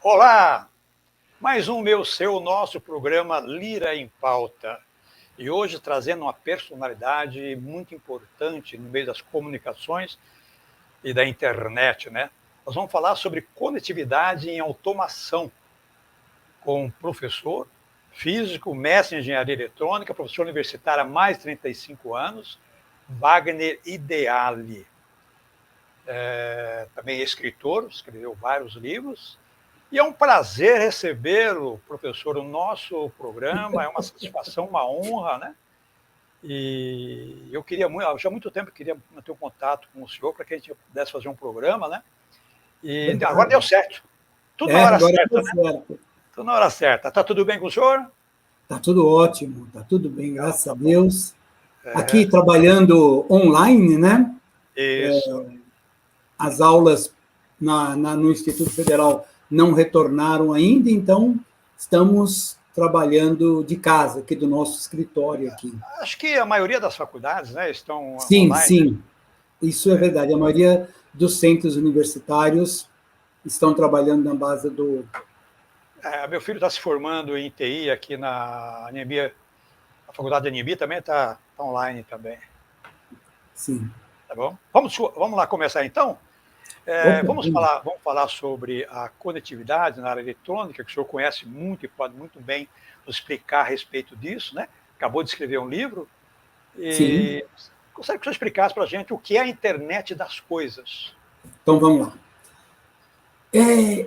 Olá! Mais um meu, seu, nosso programa Lira em Pauta. E hoje trazendo uma personalidade muito importante no meio das comunicações e da internet, né? Nós vamos falar sobre conectividade em automação com um professor físico, mestre em engenharia eletrônica, professor universitário há mais de 35 anos, Wagner Ideali. Também escritor, escreveu vários livros. E é um prazer recebê-lo, professor, no nosso programa, é uma satisfação, uma honra, né? E eu queria muito, já há muito tempo, queria manter um contato com o senhor para que a gente pudesse fazer um programa, né? E Verdade. agora deu certo. Tudo na hora agora certa, deu né? certo. Tudo na hora certa. Tá tudo bem com o senhor? Tá tudo ótimo, tá tudo bem, graças a Tá bom. Deus. Aqui trabalhando online, né? Isso. As aulas no Instituto Federal não retornaram ainda, então estamos trabalhando de casa, aqui do nosso escritório aqui. Acho que a maioria das faculdades, né, estão Sim, online. sim, isso é verdade. A maioria dos centros universitários estão trabalhando na base do... Meu filho está se formando em TI aqui na Anhembi, a faculdade de Anhembi também está online também. Sim. Tá bom? Vamos lá começar então? Vamos falar sobre a conectividade na área eletrônica, que o senhor conhece muito e pode muito bem nos explicar a respeito disso, né? Acabou de escrever um livro. Sim. Gostaria que o senhor explicasse para a gente o que é a internet das coisas. Então, vamos lá.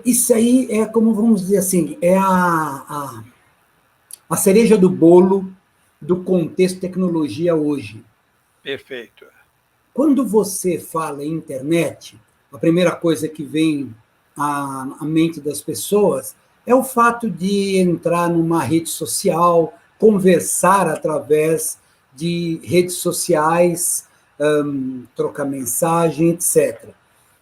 Isso aí é, como vamos dizer assim, é a cereja do bolo do contexto tecnologia hoje. Perfeito. Quando você fala em internet, a primeira coisa que vem à mente das pessoas é o fato de entrar numa rede social, conversar através de redes sociais, trocar mensagem, etc.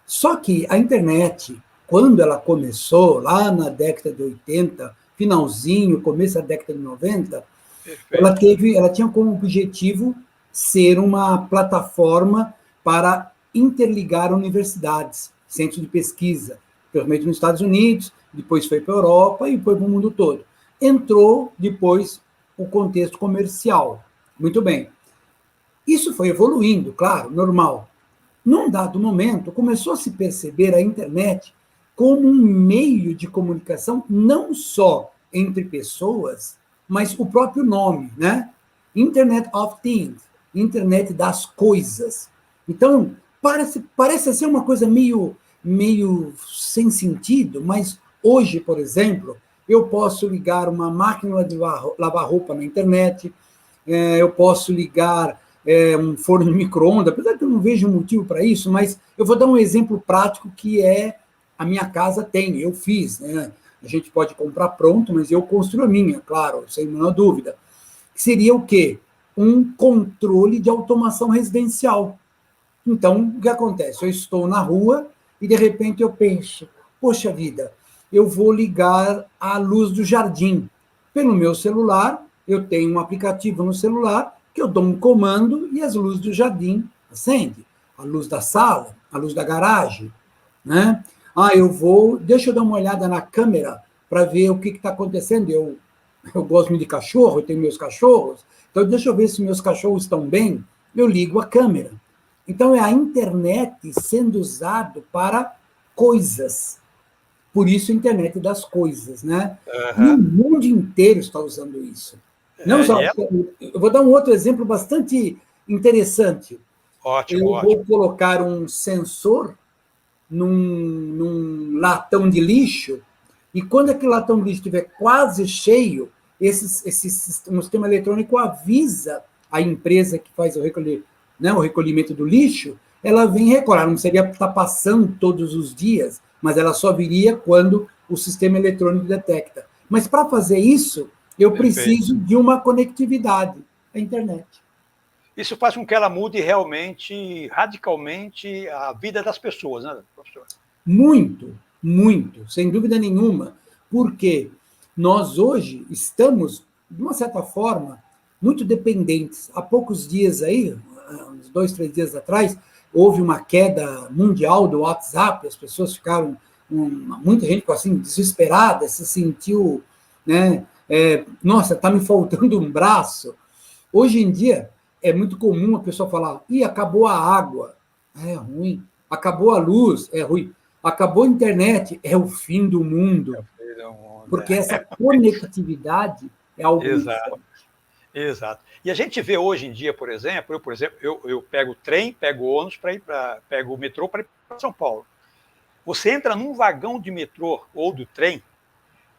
Só que a internet, quando ela começou, lá na década de 80, finalzinho, começo da década de 90, ela tinha como objetivo ser uma plataforma para interligar universidades, centros de pesquisa, principalmente nos Estados Unidos, depois foi para a Europa e foi para o mundo todo. Entrou depois o contexto comercial. Muito bem. Isso foi evoluindo, claro, normal. Num dado momento, começou a se perceber a internet como um meio de comunicação não só entre pessoas, mas o próprio nome, né? Internet of Things, internet das coisas. Então, parece ser uma coisa meio sem sentido, mas hoje, por exemplo, eu posso ligar uma máquina de lavar roupa na internet, eu posso ligar um forno de micro-ondas, apesar que eu não vejo motivo para isso, mas eu vou dar um exemplo prático que a minha casa tem, eu fiz, né? A gente pode comprar pronto, mas eu construo a minha, claro, sem nenhuma dúvida. Seria o quê? Um controle de automação residencial. Então, o que acontece? Eu estou na rua e, de repente, eu penso, poxa vida, eu vou ligar a luz do jardim. Pelo meu celular, eu tenho um aplicativo no celular que eu dou um comando e as luzes do jardim acendem. A luz da sala, a luz da garagem, né? Deixa eu dar uma olhada na câmera para ver o que está acontecendo. Eu gosto muito de cachorro, eu tenho meus cachorros, então deixa eu ver se meus cachorros estão bem, eu ligo a câmera. Então, é a internet sendo usado para coisas. Por isso, a internet das coisas, né? E o mundo inteiro está usando isso. Não só, eu vou dar um outro exemplo bastante interessante. Ótimo. Vou colocar um sensor num latão de lixo, e quando aquele latão de lixo estiver quase cheio, um sistema eletrônico avisa a empresa que faz o recolhimento do lixo, ela vem recolher. Não seria estar passando todos os dias, mas ela só viria quando o sistema eletrônico detecta. Mas para fazer isso, eu preciso de uma conectividade à internet. Isso faz com que ela mude realmente, radicalmente, a vida das pessoas, né, professor? Muito, muito, sem dúvida nenhuma, porque nós hoje estamos, de uma certa forma, muito dependentes. Há poucos dias aí, uns 2, 3 dias atrás, houve uma queda mundial do WhatsApp, as pessoas ficaram muita gente ficou assim, desesperada, se sentiu, né? Nossa, está me faltando um braço. Hoje em dia, é muito comum a pessoa falar, acabou a água, é ruim. Acabou a luz, é ruim. Acabou a internet, é o fim do mundo. Porque essa conectividade é algo muito forte. Exato. E a gente vê hoje em dia, por exemplo, eu pego o trem, pego o ônibus, pego o metrô para ir para São Paulo. Você entra num vagão de metrô ou do trem,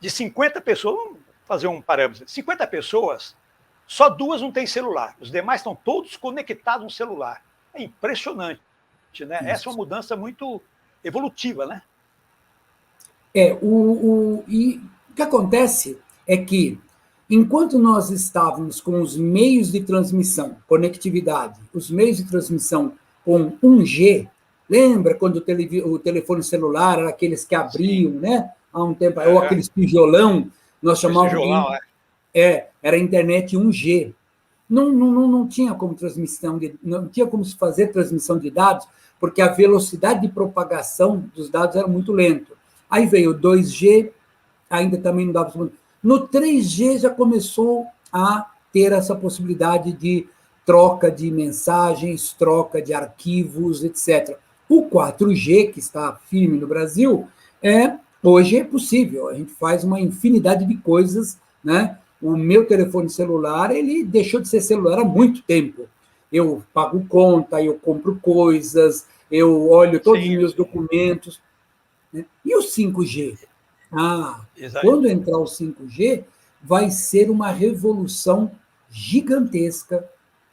de 50 pessoas, vamos fazer um parâmetro, 50 pessoas, só 2 não têm celular, os demais estão todos conectados no celular. É impressionante, né? Isso. Essa é uma mudança muito evolutiva, né? E o que acontece é que, enquanto nós estávamos com os meios de transmissão, conectividade, os meios de transmissão com 1G, lembra quando o telefone celular era aqueles que abriam, sim, né? Há um tempo, ou aqueles tijolão, nós chamávamos era internet 1G. Não tinha como transmissão, não tinha como se fazer transmissão de dados, porque a velocidade de propagação dos dados era muito lenta. Aí veio o 2G, ainda também não dava. No 3G já começou a ter essa possibilidade de troca de mensagens, troca de arquivos, etc. O 4G, que está firme no Brasil, hoje é possível. A gente faz uma infinidade de coisas, né? O meu telefone celular, ele deixou de ser celular há muito tempo. Eu pago conta, eu compro coisas, eu olho todos os meus documentos. Né? E o 5G? Quando entrar o 5G, vai ser uma revolução gigantesca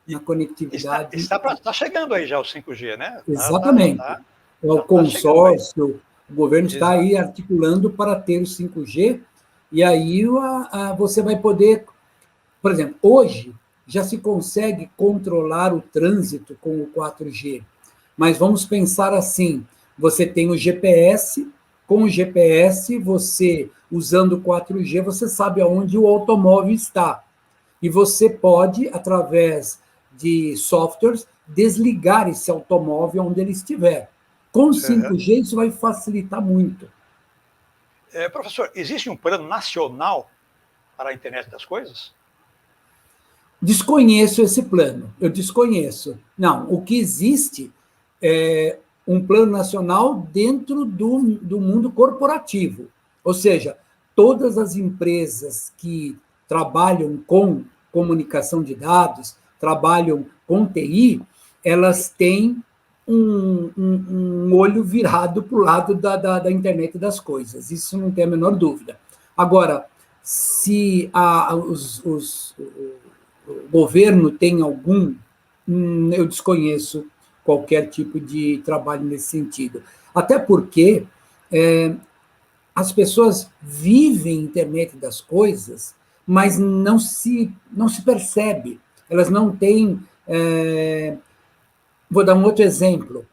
na conectividade. Está chegando aí já o 5G, né? Exatamente. O consórcio, o governo está aí articulando para ter o 5G, e aí você vai poder... Por exemplo, hoje já se consegue controlar o trânsito com o 4G, mas vamos pensar assim, você tem o GPS, com o GPS, você, usando o 4G, você sabe aonde o automóvel está. E você pode, através de softwares, desligar esse automóvel onde ele estiver. Com 5G, isso vai facilitar muito. Professor, existe um plano nacional para a internet das coisas? Desconheço esse plano, eu desconheço. Não, o que existe é um plano nacional dentro do mundo corporativo. Ou seja, todas as empresas que trabalham com comunicação de dados, trabalham com TI, elas têm um olho virado para o lado da internet das coisas. Isso não tem a menor dúvida. Agora, se o governo tem algum, eu desconheço qualquer tipo de trabalho nesse sentido. Até porque as pessoas vivem a internet das coisas, mas não se percebe. Elas não têm... Vou dar um outro exemplo.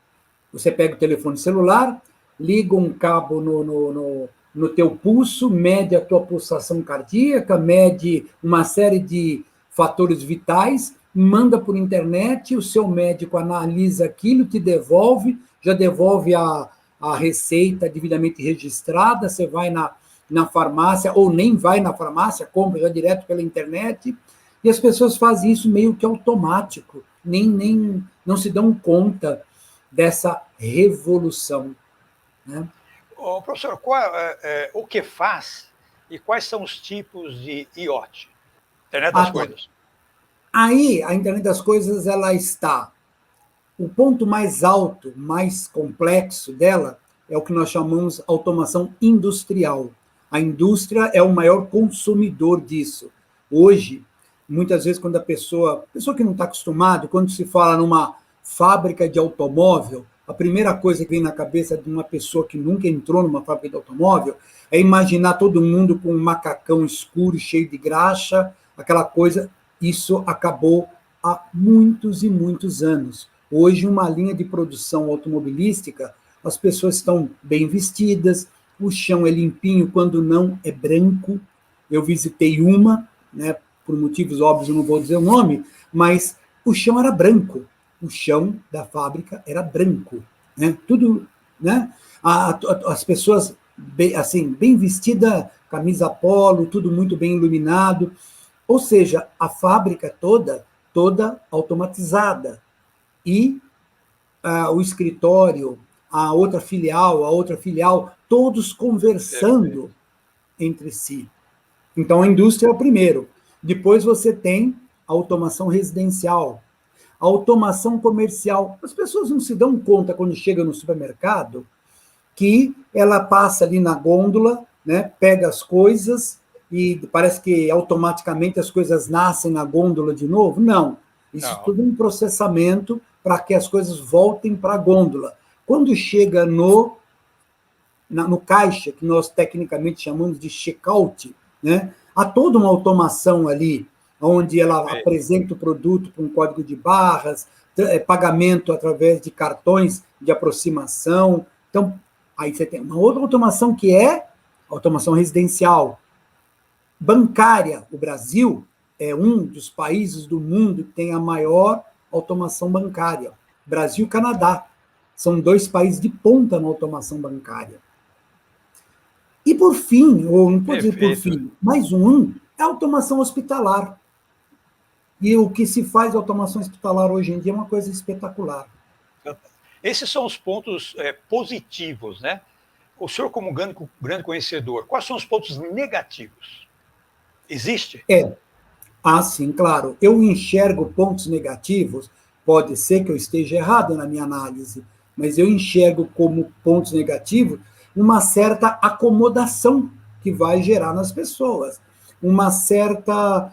Você pega o telefone celular, liga um cabo no teu pulso, mede a tua pulsação cardíaca, mede uma série de fatores vitais, manda por internet, o seu médico analisa aquilo, te devolve, já devolve a receita devidamente registrada, você vai na farmácia, ou nem vai na farmácia, compra já direto pela internet, e as pessoas fazem isso meio que automático, nem não se dão conta dessa revolução. Né? Professor, o que faz e quais são os tipos de IoT? Internet das coisas. Aí, a internet das coisas, ela está... O ponto mais alto, mais complexo dela, é o que nós chamamos automação industrial. A indústria é o maior consumidor disso. Hoje, muitas vezes, quando a pessoa que não está acostumada, quando se fala numa fábrica de automóvel, a primeira coisa que vem na cabeça de uma pessoa que nunca entrou numa fábrica de automóvel é imaginar todo mundo com um macacão escuro, cheio de graxa, aquela coisa. Isso acabou há muitos e muitos anos. Hoje, uma linha de produção automobilística, as pessoas estão bem vestidas, o chão é limpinho, quando não é branco. Eu visitei uma, né, por motivos óbvios, eu não vou dizer o nome, mas o chão era branco. O chão da fábrica era branco. Né? Tudo né? As pessoas bem, assim, bem vestidas, camisa polo, tudo muito bem iluminado. Ou seja, a fábrica toda automatizada. E o escritório, a outra filial, todos conversando entre si. Então, a indústria é o primeiro. Depois você tem a automação residencial, a automação comercial. As pessoas não se dão conta, quando chegam no supermercado, que ela passa ali na gôndola, né, pega as coisas e parece que automaticamente as coisas nascem na gôndola de novo. Não. Isso tudo é um processamento para que as coisas voltem para a gôndola. Quando chega no caixa, que nós tecnicamente chamamos de check-out, né, há toda uma automação ali, onde ela apresenta o produto com um código de barras, pagamento através de cartões de aproximação. Então, aí você tem uma outra automação que é automação residencial. Bancária, o Brasil é um dos países do mundo que tem a maior automação bancária. Brasil e Canadá são 2 países de ponta na automação bancária. E por fim, ou não pode dizer por fim, mais é a automação hospitalar. E o que se faz de automação hospitalar hoje em dia é uma coisa espetacular. Esses são os pontos positivos, né? O senhor, como grande conhecedor, quais são os pontos negativos? Existe? Sim, claro. Eu enxergo pontos negativos, pode ser que eu esteja errado na minha análise, mas eu enxergo como pontos negativos uma certa acomodação que vai gerar nas pessoas, uma certa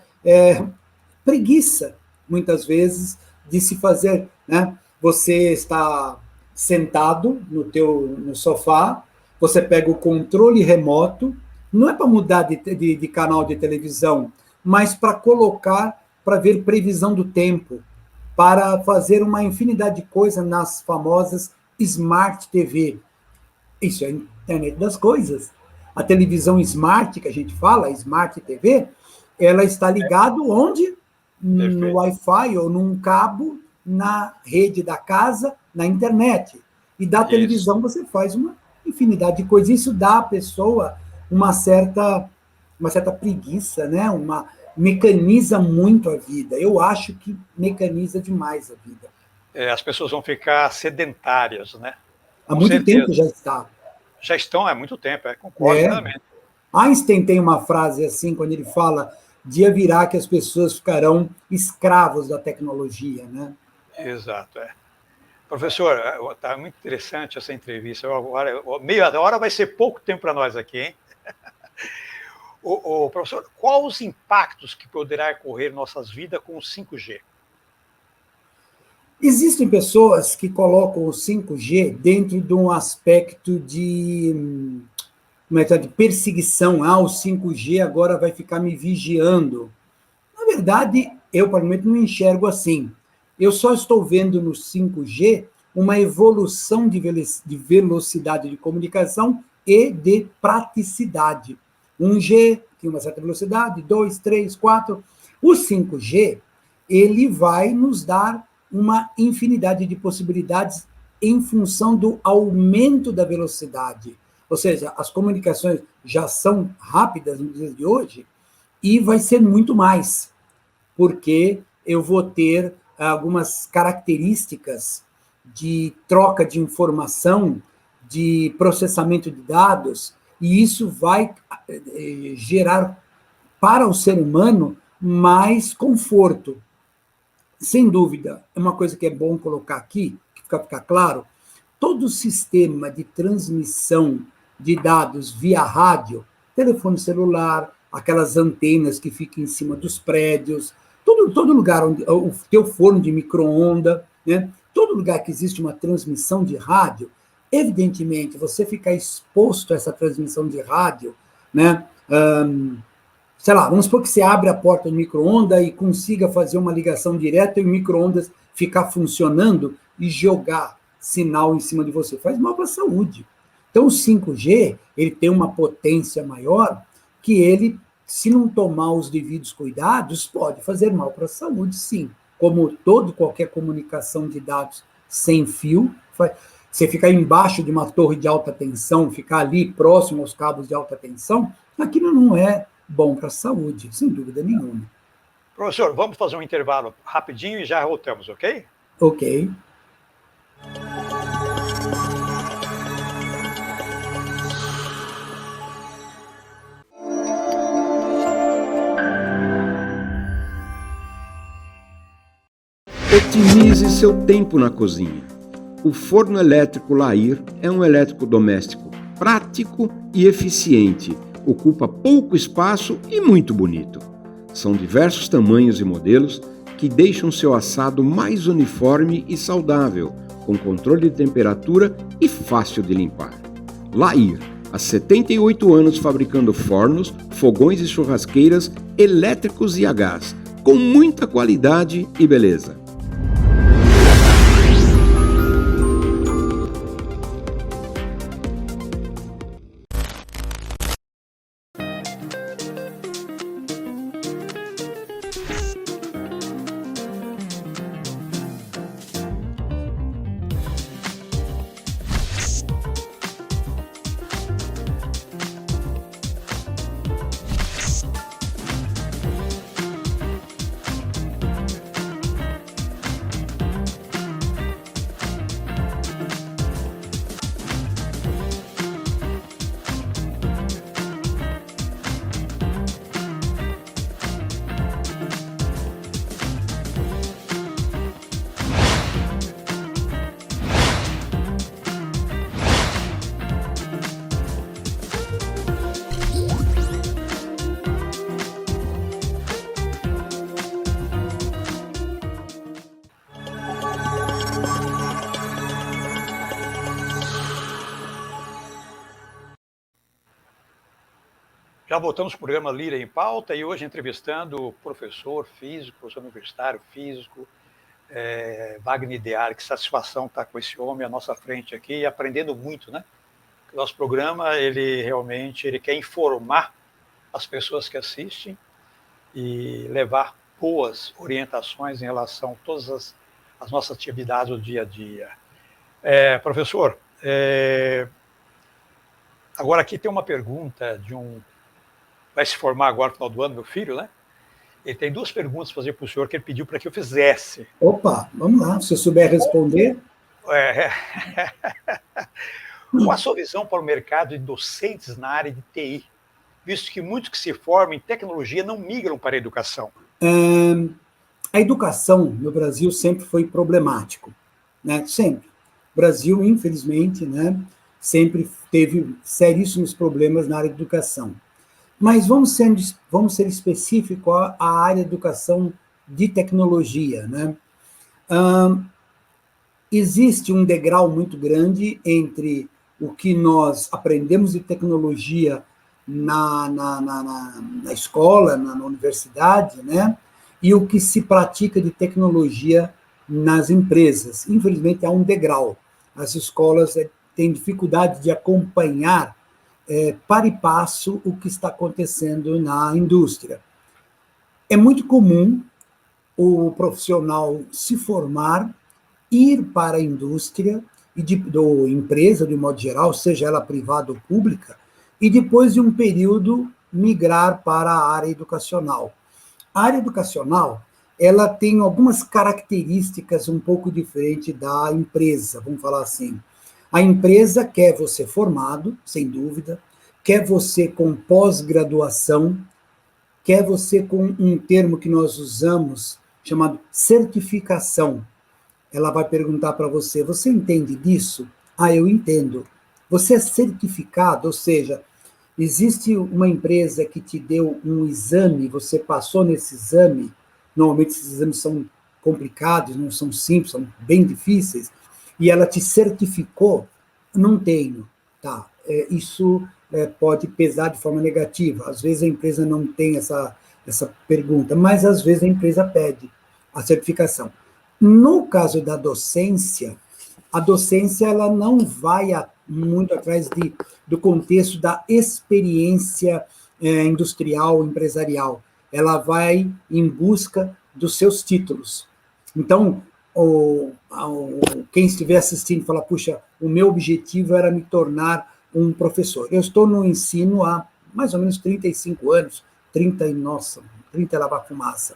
preguiça, muitas vezes, de se fazer, né? Você está sentado no sofá, você pega o controle remoto, não é para mudar de canal de televisão, mas para colocar, para ver previsão do tempo, para fazer uma infinidade de coisas nas famosas Smart TV. Isso é a internet das coisas. A televisão smart, que a gente fala, Smart TV, ela está ligada onde? No Wi-Fi ou num cabo, na rede da casa, na internet. E da televisão você faz uma infinidade de coisas. Isso dá à pessoa uma certa preguiça, né? Mecaniza muito a vida. Eu acho que mecaniza demais a vida. As pessoas vão ficar sedentárias, né? Há muito tempo já está. Já estão há muito tempo, concordo plenamente. Einstein tem uma frase assim, quando ele fala: dia virá que as pessoas ficarão escravos da tecnologia, né? Exato, Professor, está muito interessante essa entrevista. Agora, meia hora vai ser pouco tempo para nós aqui, hein? Professor, quais os impactos que poderá ocorrer em nossas vidas com o 5G? Existem pessoas que colocam o 5G dentro de um aspecto de perseguição. O 5G agora vai ficar me vigiando. Na verdade, eu, particularmente, não enxergo assim. Eu só estou vendo no 5G uma evolução de velocidade de comunicação e de praticidade. 1G tem uma certa velocidade, 2, 3, 4. O 5G, ele vai nos dar uma infinidade de possibilidades em função do aumento da velocidade. Ou seja, as comunicações já são rápidas nos dias de hoje e vai ser muito mais, porque eu vou ter algumas características de troca de informação, de processamento de dados, e isso vai gerar para o ser humano mais conforto. Sem dúvida, é uma coisa que é bom colocar aqui, que ficar claro, todo sistema de transmissão de dados via rádio, telefone celular, aquelas antenas que ficam em cima dos prédios, todo lugar onde o teu forno de micro-ondas, né? Todo lugar que existe uma transmissão de rádio, evidentemente, você ficar exposto a essa transmissão de rádio, né? Sei lá, vamos supor que você abre a porta do micro-ondas e consiga fazer uma ligação direta e o micro-ondas ficar funcionando e jogar sinal em cima de você. Faz mal para a saúde. Então, o 5G, ele tem uma potência maior que ele, se não tomar os devidos cuidados, pode fazer mal para a saúde, sim. Como qualquer comunicação de dados sem fio. Você ficar embaixo de uma torre de alta tensão, ficar ali próximo aos cabos de alta tensão, aquilo não é bom para a saúde, sem dúvida nenhuma. Professor, vamos fazer um intervalo rapidinho e já voltamos, ok? Ok. Otimize seu tempo na cozinha. O forno elétrico Lair é um eletrodoméstico prático e eficiente, ocupa pouco espaço e muito bonito. São diversos tamanhos e modelos que deixam seu assado mais uniforme e saudável, com controle de temperatura e fácil de limpar. Lair, há 78 anos fabricando fornos, fogões e churrasqueiras elétricos e a gás, com muita qualidade e beleza. Já voltamos para o programa Lira em Pauta e hoje entrevistando o professor físico, professor universitário físico, Wagner Dear. Que satisfação estar com esse homem à nossa frente aqui e aprendendo muito, né? O nosso programa, ele realmente quer informar as pessoas que assistem e levar boas orientações em relação a todas as nossas atividades do dia a dia. Professor, agora aqui tem uma pergunta de vai se formar agora no final do ano, meu filho, né? Ele tem duas perguntas para fazer para o senhor que ele pediu para que eu fizesse. Opa, vamos lá, se eu souber responder. Qual a sua visão para o mercado de docentes na área de TI, visto que muitos que se formam em tecnologia não migram para a educação? A educação no Brasil sempre foi problemático, né? Sempre. O Brasil, infelizmente, né, sempre teve seríssimos problemas na área de educação. Mas vamos ser específicos à área de educação de tecnologia, né? Existe um degrau muito grande entre o que nós aprendemos de tecnologia na escola, na universidade, né? E o que se pratica de tecnologia nas empresas. Infelizmente, há um degrau. As escolas têm dificuldade de acompanhar para e passo o que está acontecendo na indústria. É muito comum o profissional se formar, ir para a indústria, ou empresa, de um modo geral, seja ela privada ou pública, e depois de um período migrar para a área educacional. A área educacional, ela tem algumas características um pouco diferentes da empresa, vamos falar assim. A empresa quer você formado, sem dúvida, quer você com pós-graduação, quer você com um termo que nós usamos, chamado certificação. Ela vai perguntar para você, você entende disso? Ah, eu entendo. Você é certificado, ou seja, existe uma empresa que te deu um exame, você passou nesse exame, normalmente esses exames são complicados, não são simples, são bem difíceis, e ela te certificou? Não tenho. Tá, isso pode pesar de forma negativa. Às vezes a empresa não tem essa pergunta, mas às vezes a empresa pede a certificação. No caso da docência, a docência ela não vai muito atrás do contexto da experiência industrial, empresarial. Ela vai em busca dos seus títulos. Então, quem estiver assistindo falar, puxa, o meu objetivo era me tornar um professor. Eu estou no ensino há mais ou menos 35 anos, 30 é lavar fumaça.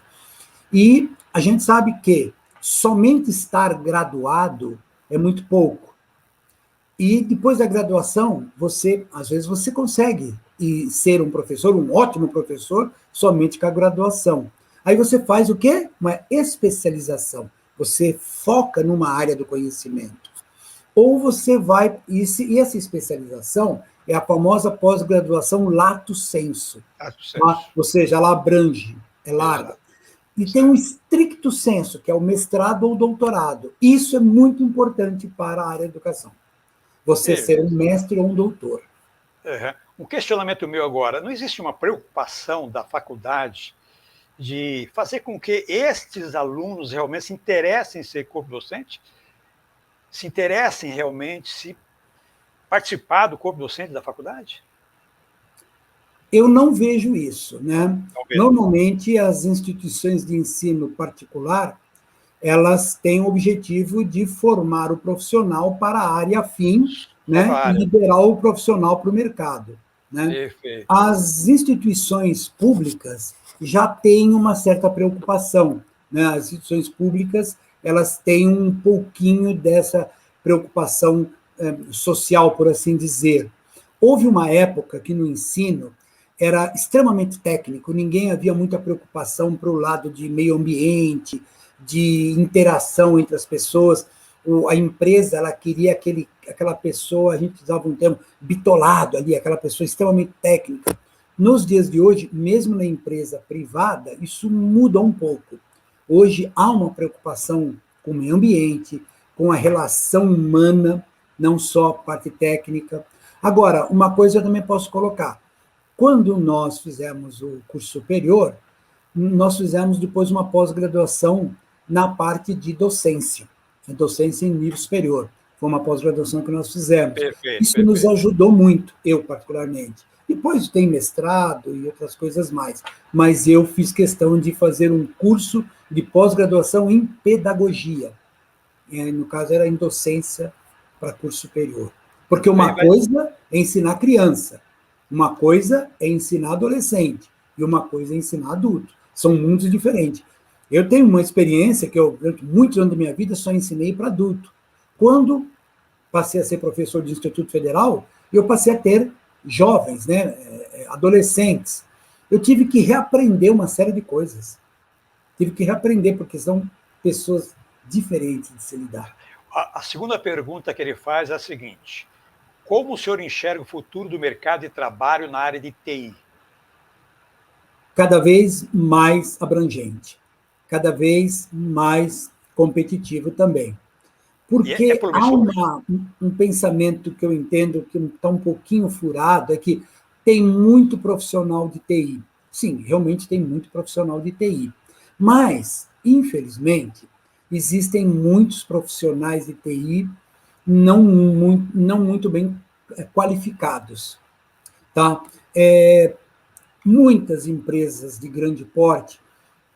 E a gente sabe que somente estar graduado é muito pouco. E depois da graduação, às vezes você consegue ser um professor, um ótimo professor, somente com a graduação. Aí você faz o quê? Uma especialização. Você foca numa área do conhecimento. Ou você vai... E essa especialização é a famosa pós-graduação lato sensu. Ou seja, ela abrange, é larga. E tem um estricto senso, que é o mestrado ou doutorado. Isso é muito importante para a área da educação. Você ser um mestre ou um doutor. Um questionamento meu agora. Não existe uma preocupação da faculdade de fazer com que estes alunos realmente se interessem em ser corpo docente? Se interessem realmente se participar do corpo docente da faculdade? Eu não vejo isso, né? Normalmente, as instituições de ensino particular, elas têm o objetivo de formar o profissional para a área afim, né? E liberar o profissional para o mercado, né? Perfeito. As instituições públicas já têm uma certa preocupação, né? As instituições públicas, elas têm um pouquinho dessa preocupação social, por assim dizer. Houve uma época que no ensino era extremamente técnico, ninguém havia muita preocupação para o lado de meio ambiente, de interação entre as pessoas. A empresa, ela queria aquela pessoa, a gente usava um termo, bitolado ali, aquela pessoa extremamente técnica. Nos dias de hoje, mesmo na empresa privada, isso muda um pouco. Hoje há uma preocupação com o meio ambiente, com a relação humana, não só a parte técnica. Agora, uma coisa eu também posso colocar. Quando nós fizemos o curso superior, nós fizemos depois uma pós-graduação na parte de docência em nível superior. Foi uma pós-graduação que nós fizemos. Isso nos ajudou muito, eu particularmente. Depois tem mestrado e outras coisas mais, mas eu fiz questão de fazer um curso de pós-graduação em pedagogia. E, no caso, era em docência para curso superior. Porque uma coisa é ensinar criança, uma coisa é ensinar adolescente, e uma coisa é ensinar adulto. São mundos diferentes. Eu tenho uma experiência que eu, durante muitos anos da minha vida, só ensinei para adulto. Quando passei a ser professor de Instituto Federal, eu passei a ter jovens, né, adolescentes. Eu tive que reaprender uma série de coisas. Tive que reaprender, porque são pessoas diferentes de se lidar. A segunda pergunta que ele faz é a seguinte: como o senhor enxerga o futuro do mercado de trabalho na área de TI? Cada vez mais abrangente, cada vez mais competitivo também. Porque há um pensamento que eu entendo que está um pouquinho furado, é que tem muito profissional de TI. Sim, realmente tem muito profissional de TI. Mas, infelizmente, existem muitos profissionais de TI não muito bem qualificados. Tá? Muitas empresas de grande porte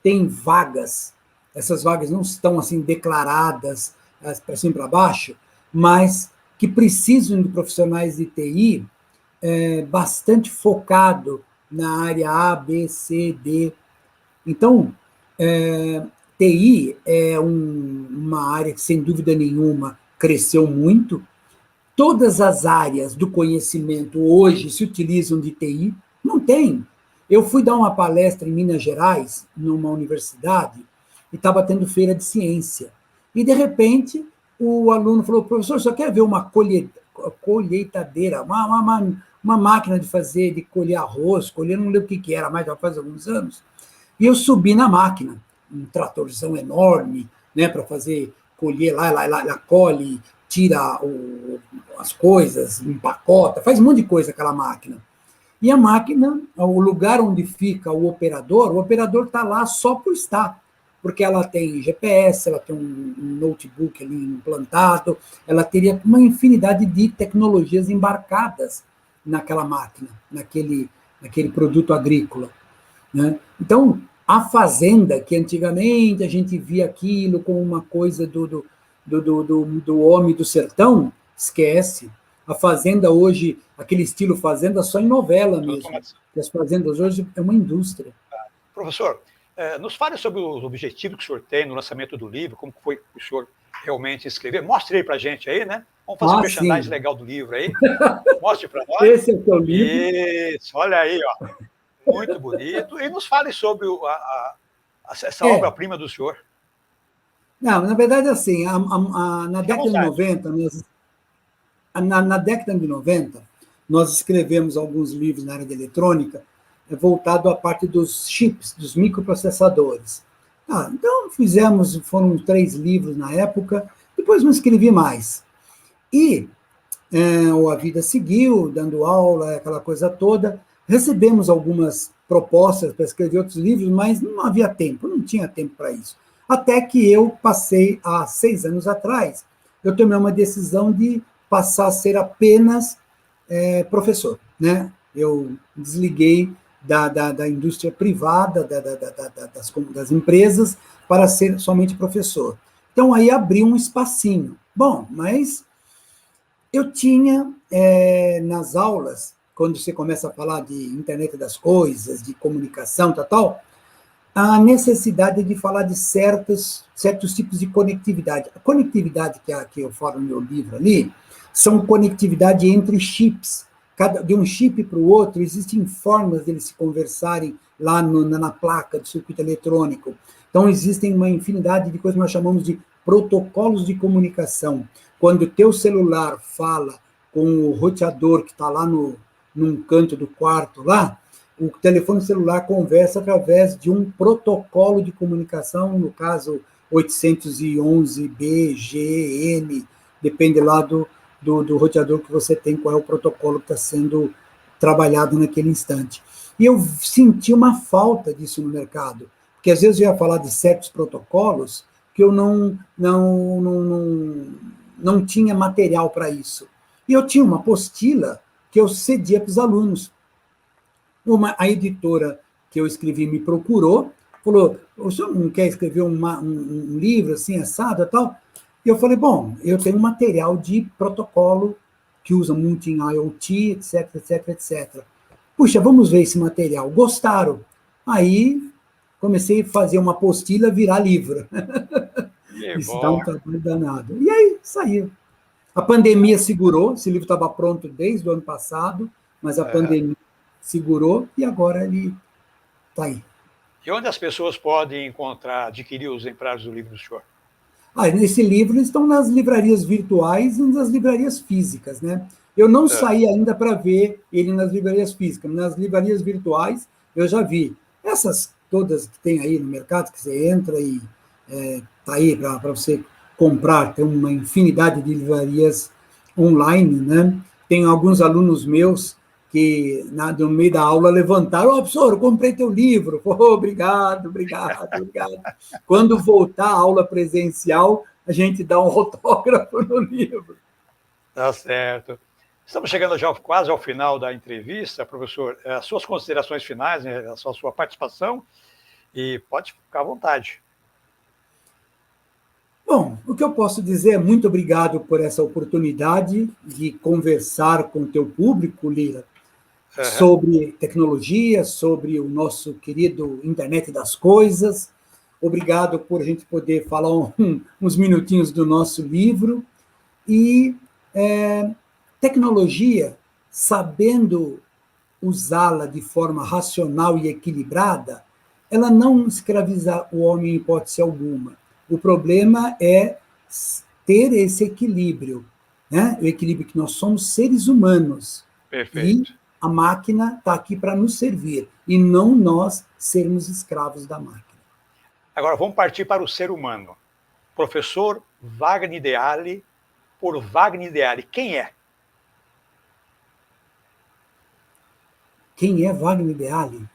têm vagas, essas vagas não estão assim declaradas para cima e para baixo, mas que precisam de profissionais de TI bastante focado na área A, B, C, D. Então, TI é uma área que, sem dúvida nenhuma, cresceu muito. Todas as áreas do conhecimento hoje se utilizam de TI. Não tem. Eu fui dar uma palestra em Minas Gerais, numa universidade, e estava tendo feira de ciência. E, de repente, o aluno falou: professor, você quer ver uma colheitadeira, uma máquina de colher arroz, não lembro o que era, mas já faz alguns anos. E eu subi na máquina, um tratorzão enorme, né, para colher lá colhe, tira as coisas, empacota, faz um monte de coisa aquela máquina. E a máquina, o lugar onde fica o operador está lá só por estar, porque ela tem GPS, ela tem um notebook ali implantado, ela teria uma infinidade de tecnologias embarcadas naquela máquina, naquele produto agrícola, né? Então, A Fazenda, que antigamente a gente via aquilo como uma coisa do homem do sertão, esquece. A Fazenda hoje, aquele estilo Fazenda, só em novela mesmo. E as fazendas hoje é uma indústria. Professor, nos fale sobre os objetivos que o senhor tem no lançamento do livro, como foi que o senhor realmente escrever. Mostre aí para a gente aí, né? Vamos fazer um merchandising legal do livro aí. Mostre para nós. Esse é o teu livro. Isso, olha aí, ó. Muito bonito. E nos fale sobre essa obra-prima do senhor. Não, na verdade, assim, na década de 90, na década de 90, nós escrevemos alguns livros na área de eletrônica voltado à parte dos chips, dos microprocessadores. Então, foram 3 livros na época, depois não escrevi mais. E a vida seguiu, dando aula, aquela coisa toda. Recebemos algumas propostas para escrever outros livros, mas não havia tempo, não tinha tempo para isso. Até que eu passei, há 6 anos atrás, eu tomei uma decisão de passar a ser apenas professor, né? Eu desliguei da indústria privada, das empresas, para ser somente professor. Então, aí abri um espacinho. Bom, mas eu tinha, nas aulas, quando você começa a falar de internet das coisas, de comunicação, tal, a necessidade de falar de certos tipos de conectividade. A conectividade que eu falo no meu livro ali, são conectividade entre chips. De um chip para o outro, existem formas deles se conversarem lá na placa do circuito eletrônico. Então, existem uma infinidade de coisas que nós chamamos de protocolos de comunicação. Quando o teu celular fala com o roteador que está lá num canto do quarto, lá, o telefone celular conversa através de um protocolo de comunicação, no caso 811B, G, N, depende lá do roteador que você tem, qual é o protocolo que está sendo trabalhado naquele instante. E eu senti uma falta disso no mercado, porque às vezes eu ia falar de certos protocolos que eu não tinha material para isso. E eu tinha uma apostila que eu cedia para os alunos. A editora que eu escrevi me procurou, falou, o senhor não quer escrever um livro assim, assado e tal? E eu falei, bom, eu tenho material de protocolo que usa muito em IoT, etc, etc, etc. Puxa, vamos ver esse material. Gostaram. Aí comecei a fazer uma apostila virar livro. Isso dá um trabalho danado. E aí saiu. A pandemia segurou, esse livro estava pronto desde o ano passado, mas a pandemia segurou e agora ele está aí. E onde as pessoas podem adquirir os exemplares do livro do senhor? Nesse livro estão nas livrarias virtuais e nas livrarias físicas, né? Eu não saí ainda para ver ele nas livrarias físicas, nas livrarias virtuais eu já vi. Essas todas que tem aí no mercado, que você entra e está aí para você comprar, tem uma infinidade de livrarias online, né? Tem alguns alunos meus que, no meio da aula, levantaram, professor, eu comprei teu livro. Obrigado. Quando voltar a aula presencial, a gente dá um autógrafo no livro. Tá certo. Estamos chegando já quase ao final da entrevista, professor. As suas considerações finais, né, a sua participação, e pode ficar à vontade. Bom, o que eu posso dizer é muito obrigado por essa oportunidade de conversar com o teu público, Lira, sobre tecnologia, sobre o nosso querido Internet das Coisas. Obrigado por a gente poder falar uns minutinhos do nosso livro. E tecnologia, sabendo usá-la de forma racional e equilibrada, ela não escraviza o homem em hipótese alguma. O problema é ter esse equilíbrio, né? O equilíbrio que nós somos seres humanos. Perfeito. E a máquina está aqui para nos servir, e não nós sermos escravos da máquina. Agora, vamos partir para o ser humano. Professor Wagner Ideale, por Wagner Ideale, quem é? Quem é Wagner Ideale?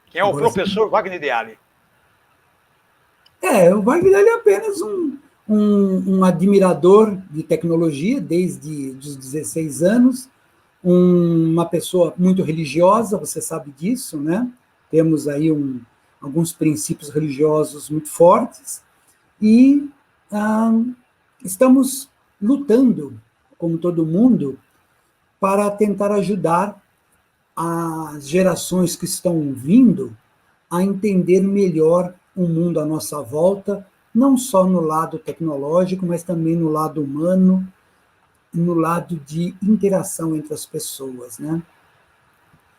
Quem é o professor Wagner Ideale? O Wagner Ideale é apenas um admirador de tecnologia desde os 16 anos, uma pessoa muito religiosa, você sabe disso, né? Temos aí alguns princípios religiosos muito fortes, e estamos lutando, como todo mundo, para tentar ajudar as gerações que estão vindo a entender melhor o mundo à nossa volta, não só no lado tecnológico, mas também no lado humano, no lado de interação entre as pessoas, né?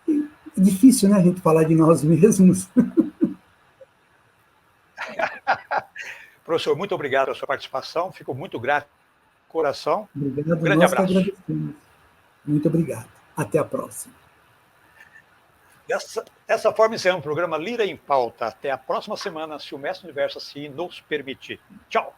É difícil, né, a gente falar de nós mesmos. Professor, muito obrigado pela sua participação, fico muito grato, coração. Obrigado, Um grande nós que abraço. agradecemos. Muito obrigado. Até a próxima. Dessa forma, encerramos o programa Lira em Pauta. Até a próxima semana, se o Mestre Universo assim nos permitir. Tchau!